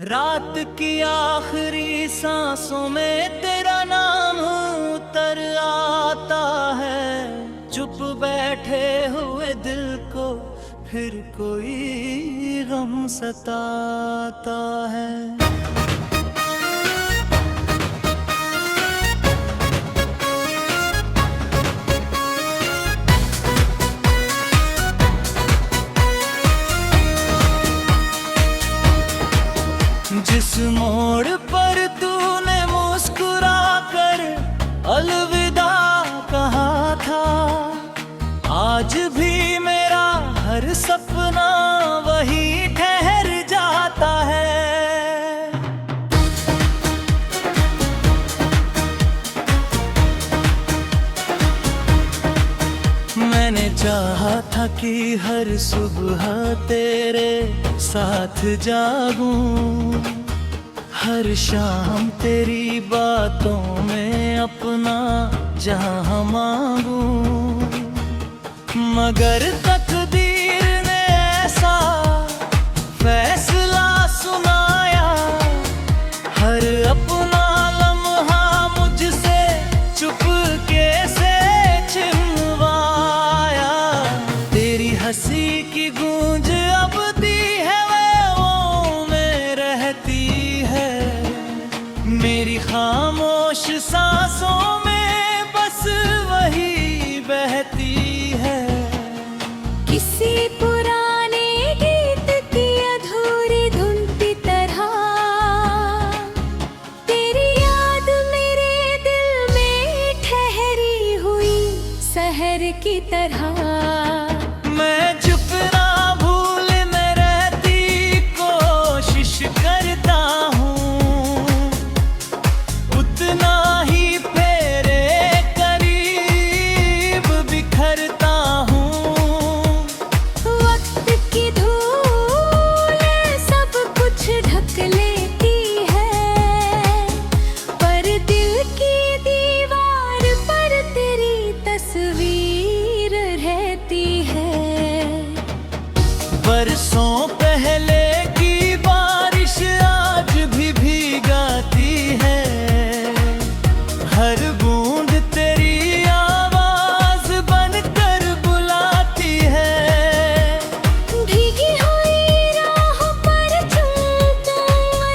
रात की आखिरी सांसों में तेरा नाम उतर आता है। चुप बैठे हुए दिल को फिर कोई गम सताता है। जिस मोड़ पर तूने मुस्कुरा कर अलविदा कहा था, आज भी मेरा हर सपना वही ठहर जाता है। मैंने चाहा था कि हर सुबह तेरे साथ जागूं, हर शाम तेरी बातों में अपना जहां मांगूं, मगर तकदीर ने ऐसा फैसला सुनाया, हर अपना लम्हा मुझसे चुपके से छिनवाया। तेरी हंसी की गूंज अब दी है वो में रहती है, मेरी खामोश सांसों में बस वही बहती है। किसी पुराने गीत की अधूरी धुन की तरह तेरी याद मेरे दिल में ठहरी हुई शहर की तरह। मैं चुप ना भूल मैं रहती कोशिश करता हूँ, उतना ही फेरे करीब बिखरता हूँ। वक्त की धूल सब कुछ ढक लेती है, पर दिल की दीवार पर तेरी तस्वीर रहती है। बरसों पहले की बारिश आज भी भीगाती है, हर बूंद तेरी आवाज बनकर बुलाती है। भीगी हुई राह पर चलता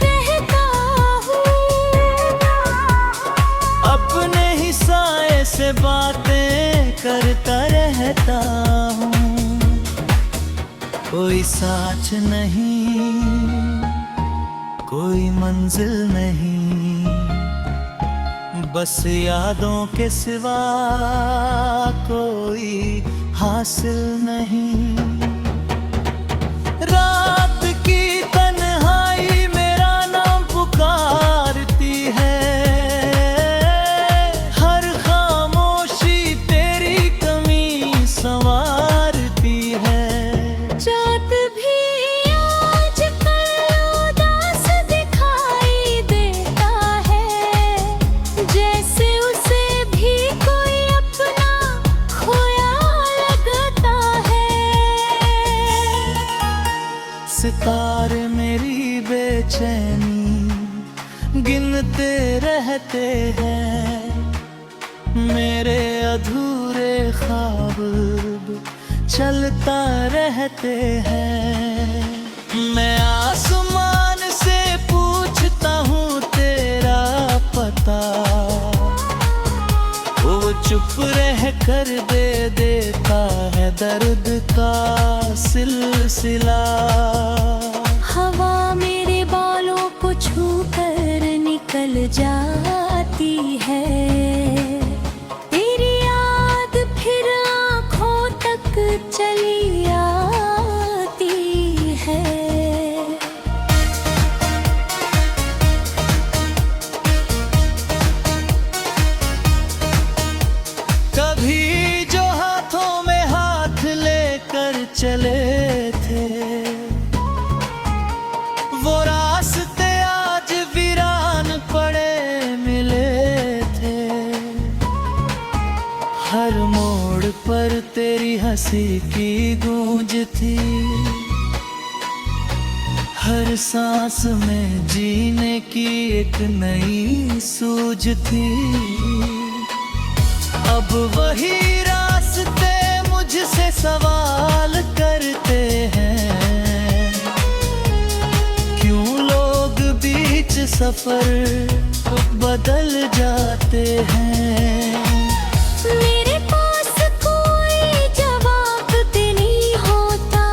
रहता हूँ, अपने ही साए से बातें करता रहता हूँ। कोई साथ नहीं, कोई मंजिल नहीं, बस यादों के सिवा कोई हासिल नहीं। रात की तन्हाई मेरा नाम पुकारती है, हर खामोशी तेरी कमी संवारती है। चाँद भी आजकल उदास दिखाई देता है, जैसे उसे भी कोई अपना खोया लगता है। सितारे मेरी बेचैनी गिनते रहते हैं, मेरे अधूरे ख्वाब चलता रहते हैं। मैं आसमान से पूछता हूँ तेरा पता, वो चुप रह कर दे देता है दर्द का सिलसिला। हवा मेरे बालों को छू कर निकल जाती है, तेरी याद फिर आँखों तक चली आती है। कभी जो हाथों में हाथ लेकर चले थे, वो रास्ते आज वीरान पड़े मिले थे। हर मोड़ पर तेरी हंसी की गूंज थी, हर सांस में जीने की एक नई सूझ थी। अब वही रास्ते मुझसे सवाल करते हैं, क्यों लोग बीच सफर बदल जाते हैं। मेरे पास कोई जवाब नहीं होता,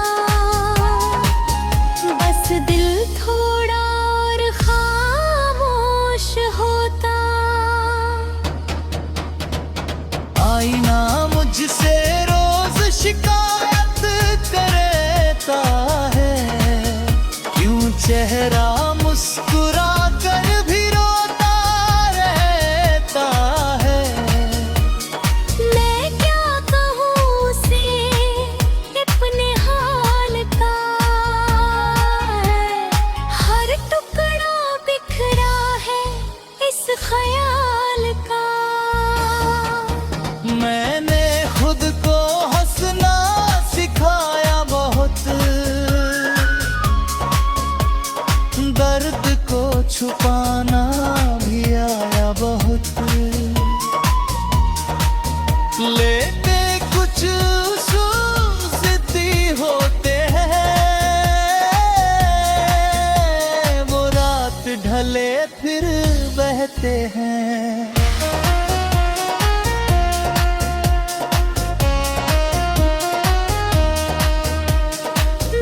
बस दिल थोड़ा और खामोश होता। आईना मुझसे रोज शिकायत करता है, क्यों चेहरा मुस्कुरा कर भी रोता रहता है। मैं क्या कहूँ उसे अपने हाल का, हर टुकड़ा बिखरा है इस ख्याल का। मैंने खुद को हंसना सिखाया बहुत, दर्द को छुपाना भी आया बहुत। लेते कुछ जिद्दी होते हैं, वो रात ढले फिर बहते हैं।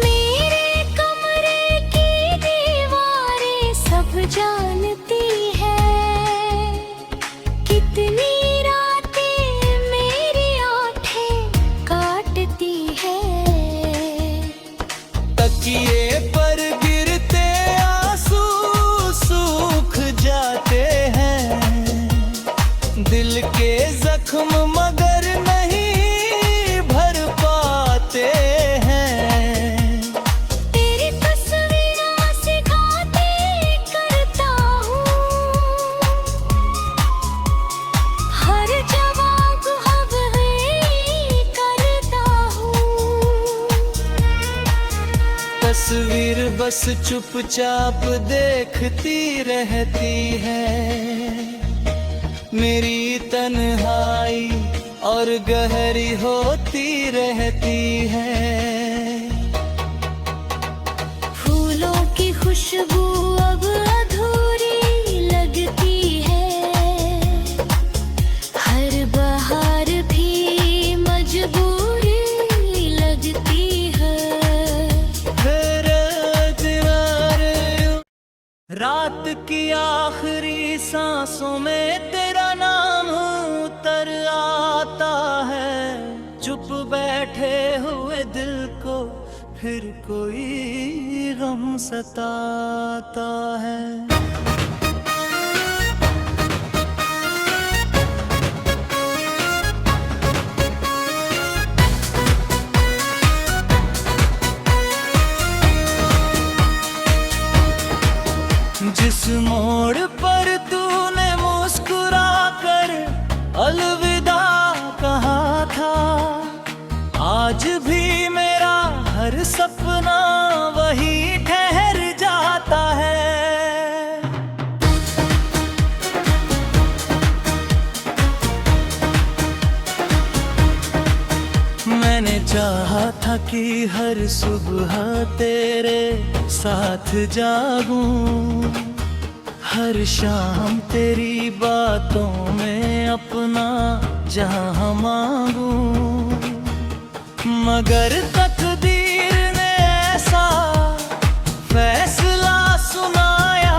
मेरे कमरे की दीवारें सब जानती है, कितनी रातें मेरी आँखें काटती है। तकिए पर गिरते आंसू सूख जाते हैं, दिल के जख्म मगर नहीं भर पाते हैं। तेरी तस्वीर सिखाते करता हूँ, हर जवाब अब वही करता हूँ। तस्वीर बस चुपचाप देखती रहती है, मेरी तन्हाई और गहरी होती रहती है। फूलों की खुशबू अब अधूरी लगती है, हर बहार भी मजबूरी लगती है। रात की आखिरी सांसों में तेरा नाम उतर आता है, चुप बैठे हुए दिल को फिर कोई गम सताता है। जिस मोड़ पर तूने मुस्कुरा कर अलविदा कहा था, आज भी मेरा हर सपना वही ठहर जाता है। मैंने चाहा था कि हर सुबह तेरे साथ जागूं, हर शाम तेरी बातों में अपना जहां मांगूं, मगर तकदीर ने ऐसा फैसला सुनाया,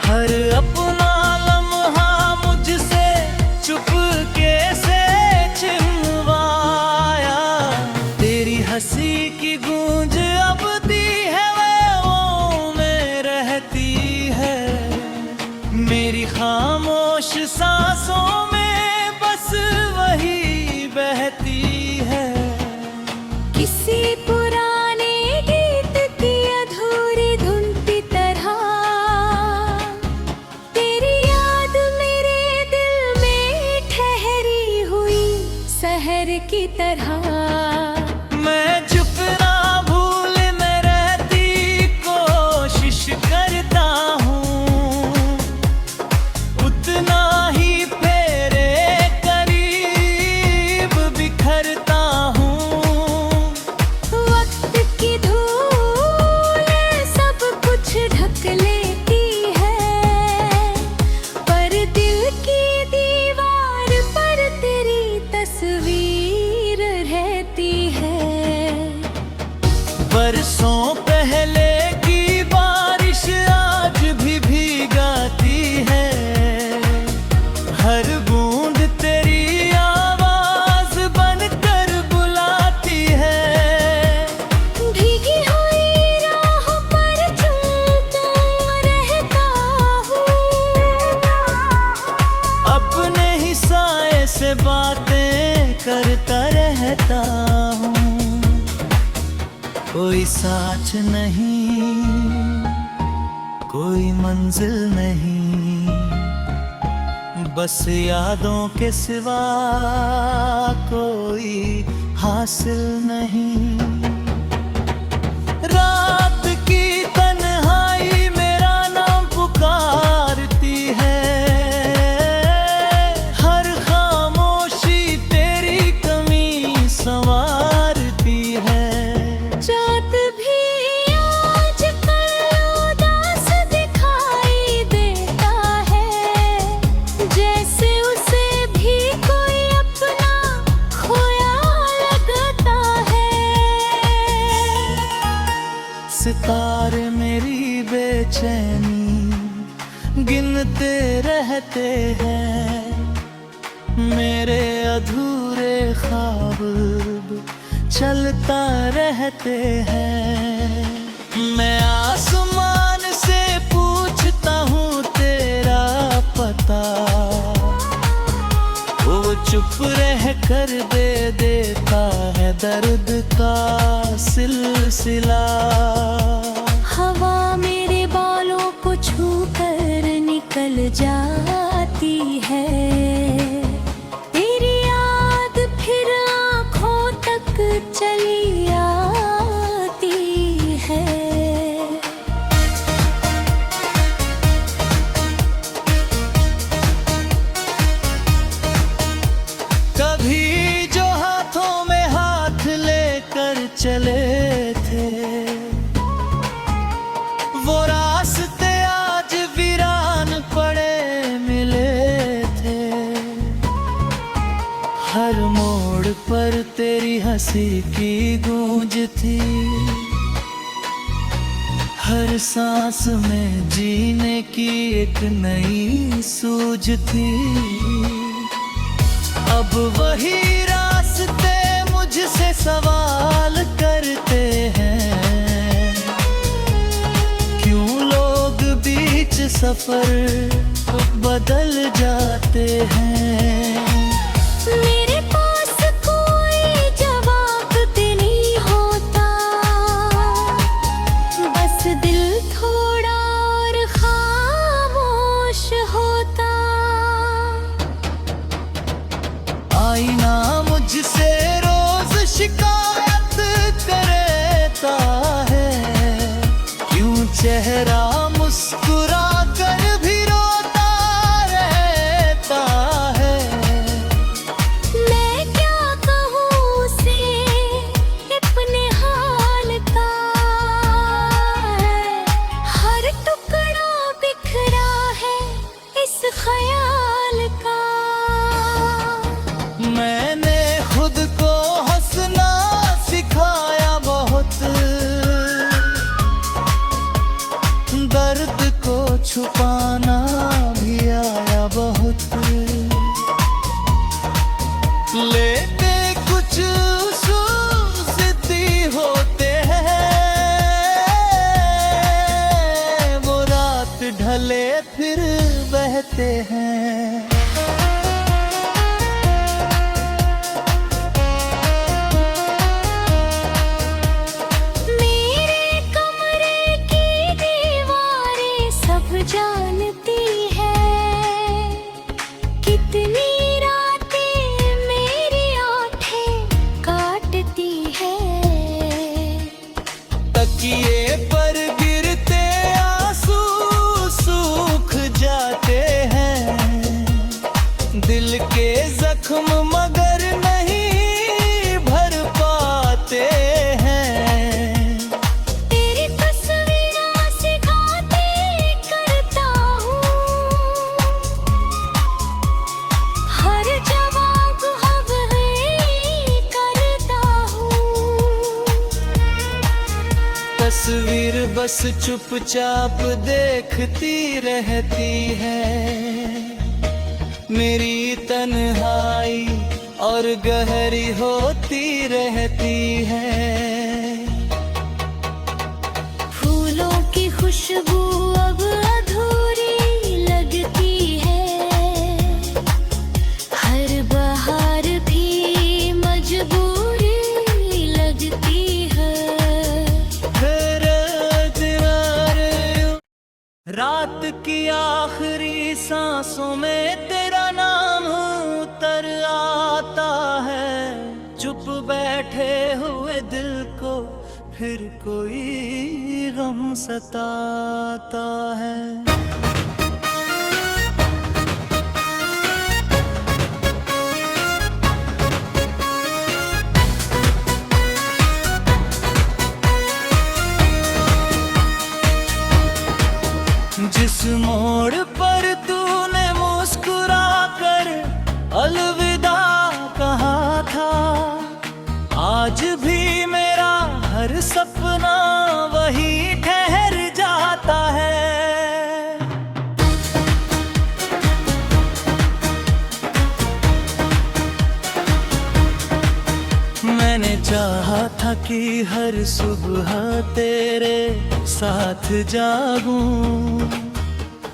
हर अपना लम्हा मुझसे चुपके से छिनवाया। तेरी हंसी की गूंज अब दी है वो में रहती है, मेरी खामोश सांसों में बस वही बहती है। किस नहीं, कोई मंजिल नहीं, बस यादों के सिवा कोई हासिल नहीं। रात की तन्हाई मेरा नाम पुकारती है, हर खामोशी तेरी कमी संवारती है। चाँद भी आजकल उदास दिखाई देता है, जैसे उसे भी कोई अपना खोया लगता है। सितारे मेरी बेचैनी गिनते रहते हैं, मेरे अधूरे ख्वाब चलता रहते हैं। मैं आसमान से पूछता हूँ तेरा पता, वो चुप रह कर दे देता है दर्द का सिलसिला। हवा मेरे बालों को छू कर निकल जाती है, तेरी याद फिर आँखों तक चली आती है। कभी जो हाथों में हाथ लेकर चले थे, वो रास्ते आज वीरान पड़े मिले थे। हर मोड़ पर तेरी हंसी की गूंज थी, हर सांस में जीने की एक नई सूझ थी। अब वही रास्ते मुझसे सवाल करते हैं, क्यों लोग बीच सफर बदल जाते हैं। मेरे पास कोई जवाब भी नहीं होता, बस दिल थोड़ा और खामोश होता। आईना मुझसे रोज शिकायत करता है, क्यों चेहरा मुस्कुरा कर भी रोता रहता है। मैं क्या कहूँ उसे अपने हाल का, हर टुकड़ा बिखरा है इस ख्याल का। मैंने खुद को हंसना सिखाया बहुत, दर्द को छुपाना भी आया बहुत। लेते कुछ उसूल जिद्दी होते हैं, वो रात ढले फिर बहते हैं। मेरे कमरे की दीवारें सब जानती है, कितनी रातें मेरी आँखें काटती है। तकिए पर गिरते आंसू सूख जाते हैं, दिल के जख्म मगर नहीं भर पाते हैं। तेरी तस्वीर सिखाते करता हूँ, हर जवाब अब है करता हूँ। तस्वीर बस चुपचाप देखती रहती है, मेरी तन्हाई और गहरी होती रहती है। फूलों की खुशबू अब अधूरी लगती है, हर बहार भी मजबूरी लगती है। फिर रात की आखिरी सांसों में तेरा नाम उतर आता है। चुप बैठे हुए दिल को फिर कोई गम सताता है। जिस मोड़ पर तूने मुस्कुरा कर अलविदा कहा था, आज भी मेरा हर सपना वही ठहर जाता है। मैंने चाहा था कि हर सुबह तेरे साथ जागूं,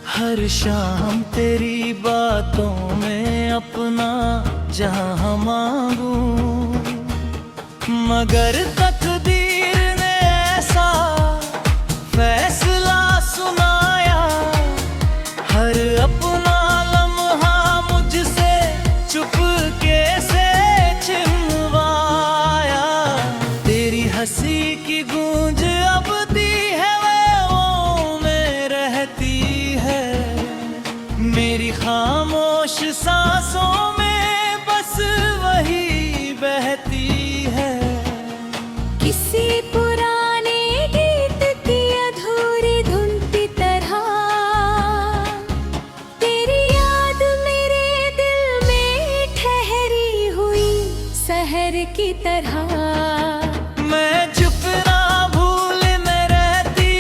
हर शाम तेरी बातों में अपना जहां मांगूं, मगर तकदीर ने ऐसा फैसला सुनाया, हर अपना लम्हा मुझसे चुपके से छिनवाया। तेरी हंसी की गूंज अब दी है वो में रहती है, मेरी खामोश सांसों में बस वही बहती है। किसी पुराने गीत की अधूरी धुन की तरह तेरी याद मेरे दिल में ठहरी हुई शहर की तरह। मैं चुप ना भूल मैं रहती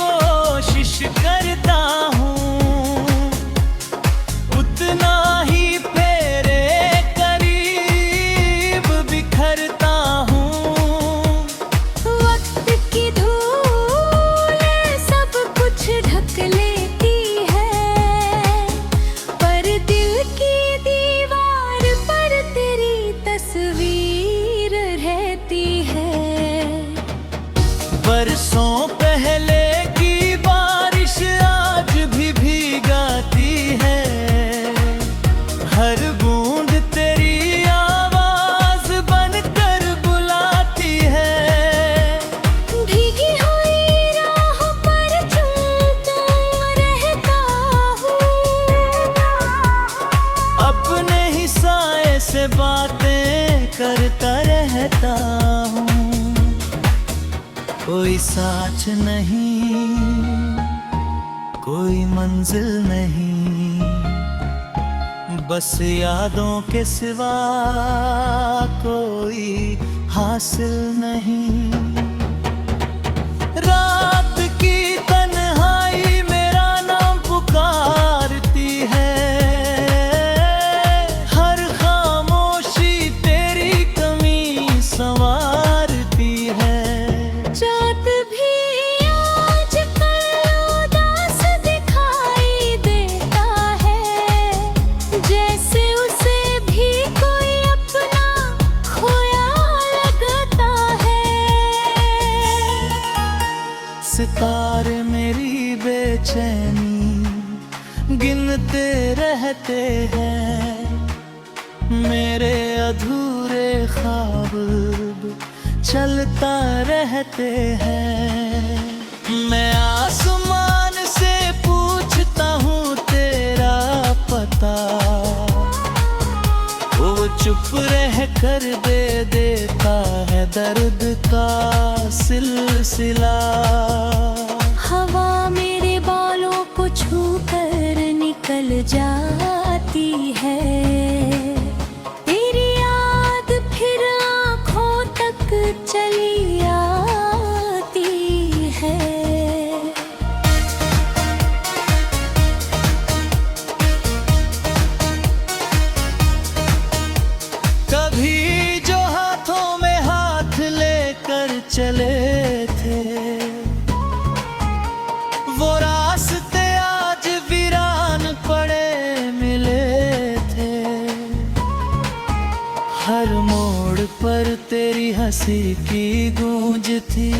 कोशिश करता हूँ, उतना ही फेरे करीब बिखरता हूँ। वक्त की धूल सब कुछ ढक लेती है, पर दिल की दीवार पर तेरी तस्वीर रहती है। बरसों पहले की बारिश आज भी भीगाती है, हर बूंद तेरी आवाज बनकर बुलाती है। भीगी हुई राह पर चलता रहता हूँ, अपने ही साए से बातें करता रहता हूँ। कोई साथ नहीं, कोई मंजिल नहीं, बस यादों के सिवा कोई हासिल नहीं। रात की तन्हाई मेरा नाम पुकारती है, हर खामोशी तेरी कमी संवारती है। चाँद भी आजकल उदास दिखाई देता है, जैसे उसे भी कोई अपना खोया लगता है। सितारे मेरी बेचैनी गिनते रहते हैं, मेरे अधूरे ख्वाब चलता रहते हैं। मैं आसमान से पूछता हूँ तेरा पता, वो चुप रह कर दे देता है दर्द का सिलसिला। हवा मेरे बालों को छू कर निकल जाती है, तेरी याद फिर आँखों तक चली आती है। कभी जो हाथों में हाथ लेकर चले थे, वो रास्ते आज वीरान पड़े मिले थे। हर मोड़ पर तेरी हंसी की गूंज थी,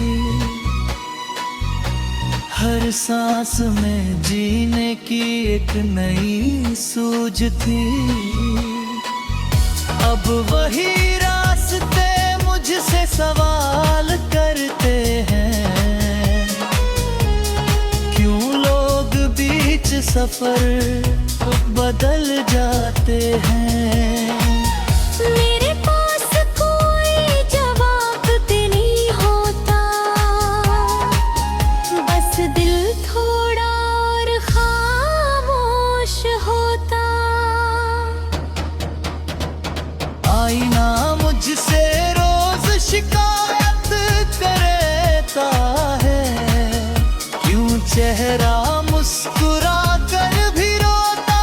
हर सांस में जीने की एक नई सूझ थी। अब वही रास्ते मुझसे सवाल करते हैं, क्यों लोग बीच सफर बदल जाते हैं। मेरे पास कोई जवाब भी नहीं होता, बस दिल थोड़ा और खामोश होता। आईना मुझसे रोज शिकायत करता है, क्यों चेहरा मुस्कुरा कर भी रोता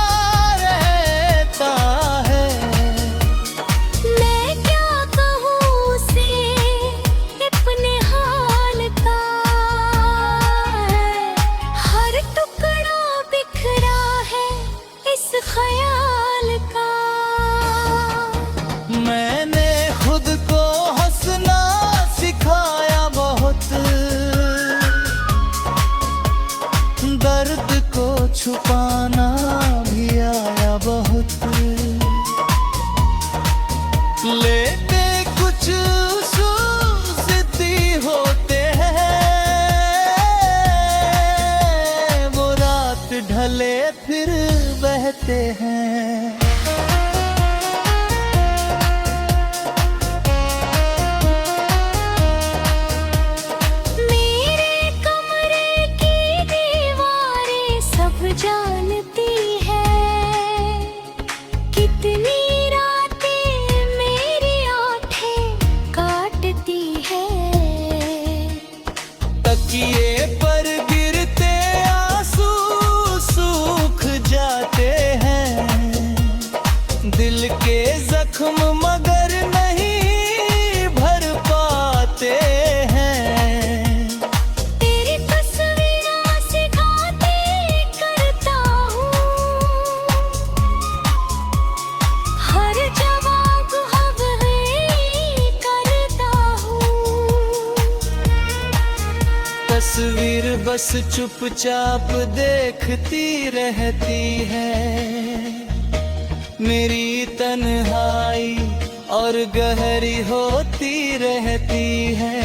रहता है। मैं क्या कहूँ उसे अपने हाल का, हर टुकड़ा बिखरा है इस ख्याल का। मैंने खुद को हंसना सिखाया बहुत, दर्द को छुपाना भी आया बहुत। लेते कुछ जिद्दी होते हैं, वो रात ढले फिर बहते हैं। मेरे कमरे की दीवारें सब जानती है, कितनी रातें मेरी आँखें काटती है। तकिए पर गिरते आंसू सूख जाते हैं, दिल के जख्म मगर नहीं भर पाते हैं। तेरी तस्वीर सिखाते करता हूँ, हर जवाब अब है करता हूँ। तस्वीर बस चुपचाप देखती रहती है, मेरी तन्हाई और गहरी होती रहती है।